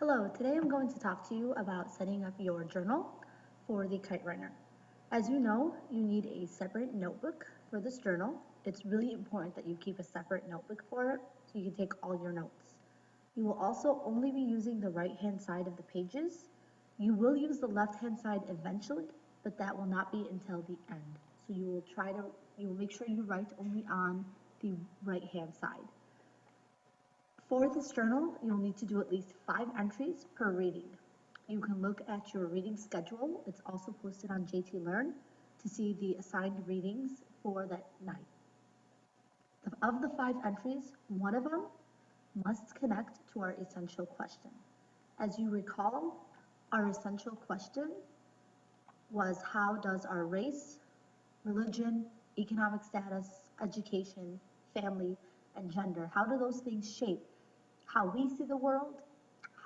Hello, today I'm going to talk to you about setting up your journal for the Kite Runner. As you know, you need a separate notebook for this journal. It's really important that you keep a separate notebook for it so you can take all your notes. You will also only be using the right-hand side of the pages. You will use the left-hand side eventually, but that will not be until the end. So you will make sure you write only on the right-hand side. For this journal, you'll need to do at least 5 entries per reading. You can look at your reading schedule. It's also posted on JT Learn to see the assigned readings for that night. Of the 5 entries, one of them must connect to our essential question. As you recall, our essential question was how does our race, religion, economic status, education, family, and gender, how do those things shape how we see the world,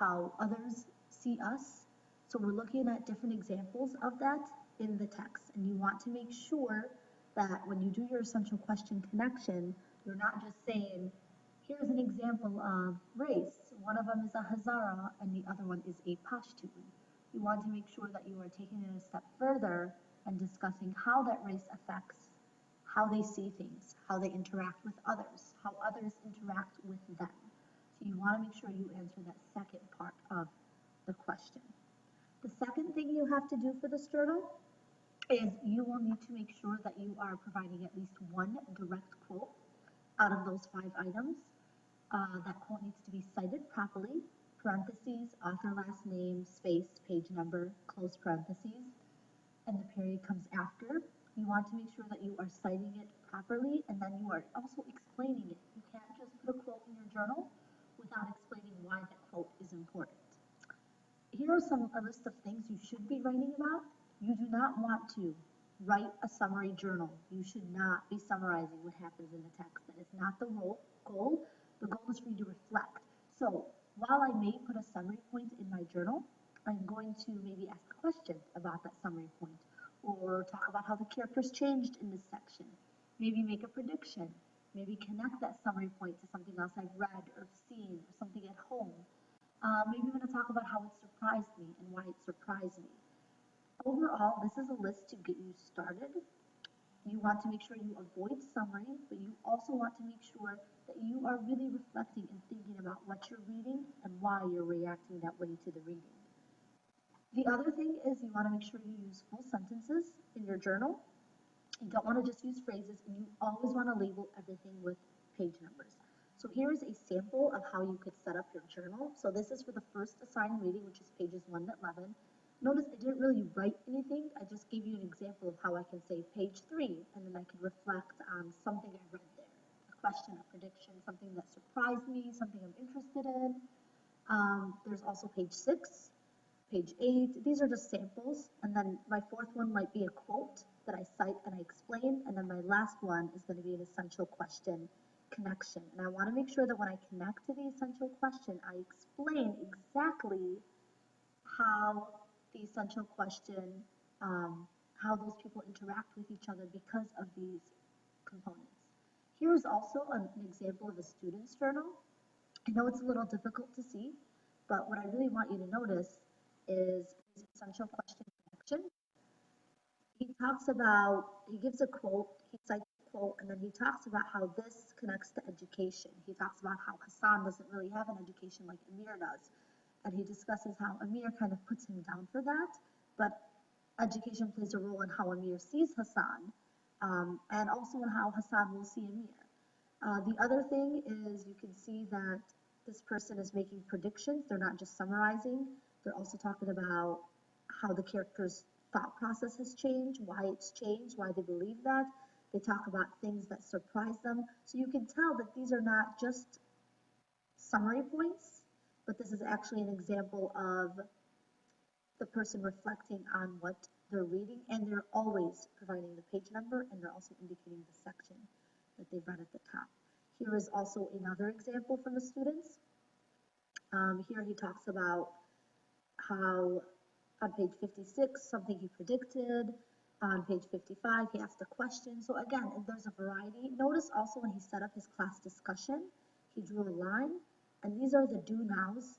how others see us? So we're looking at different examples of that in the text, and you want to make sure that when you do your essential question connection, you're not just saying, here's an example of race. One of them is a Hazara and the other one is a Pashtun. You want to make sure that you are taking it a step further and discussing how that race affects how they see things, how they interact with others, how others interact with them. So you want to make sure you answer that second part of the question. The second thing you have to do for this journal is you will need to make sure that you are providing at least one direct quote out of those 5 items. That quote needs to be cited properly, parentheses, author last name, space, page number, close parentheses, and the period comes after. You want to make sure that you are citing it properly and then you are also explaining it. You can't just put a quote in your journal without explaining why that quote is important. Here are a list of things you should be writing about. You do not want to write a summary journal. You should not be summarizing what happens in the text. That is not the goal. The goal is for you to reflect. So while I may put a summary point in my journal, I'm going to maybe ask a question about that summary point or talk about how the characters changed in this section. Maybe make a prediction. Maybe connect that summary point to something else I've read or seen or something at home. Maybe I'm going to talk about how it surprised me and why it surprised me. Overall, this is a list to get you started. You want to make sure you avoid summary, but you also want to make sure that you are really reflecting and thinking about what you're reading and why you're reacting that way to the reading. The other thing is you want to make sure you use full sentences in your journal. You don't want to just use phrases, and you always want to label everything with page numbers. So here is a sample of how you could set up your journal. So this is for the first assigned reading, which is pages 1 to 11. Notice I didn't really write anything. I just gave you an example of how I can say page 3, and then I could reflect on something I read there. A question, a prediction, something that surprised me, something I'm interested in. There's also page 6, page 8. These are just samples. And then my fourth one might be a quote that I cite and I explain. And then my last one is going to be an essential question connection. And I want to make sure that when I connect to the essential question, I explain exactly how the essential question, how those people interact with each other because of these components. Here is also an example of a student's journal. I know it's a little difficult to see, but what I really want you to notice is his essential question connection. He gives a quote, he cites a quote, and then he talks about how this connects to education. He talks about how Hassan doesn't really have an education like Amir does. And he discusses how Amir kind of puts him down for that, but education plays a role in how Amir sees Hassan, and also in how Hassan will see Amir. The other thing is you can see that this person is making predictions. They're not just summarizing. They're also talking about how the character's thought process has changed, why it's changed, why they believe that. They talk about things that surprise them. So you can tell that these are not just summary points, but this is actually an example of the person reflecting on what they're reading, and they're always providing the page number, and they're also indicating the section that they've read at the top. Here is also another example from the students. Here he talks about how on page 56, something he predicted. On page 55, he asked a question. So again, there's a variety. Notice also when he set up his class discussion, he drew a line, and these are the do nows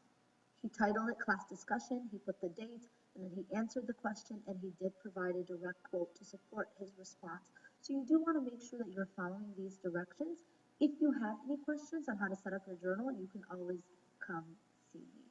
He titled it Class Discussion, he put the date, and then he answered the question, and he did provide a direct quote to support his response. So you do want to make sure that you're following these directions. If you have any questions on how to set up your journal, you can always come see me.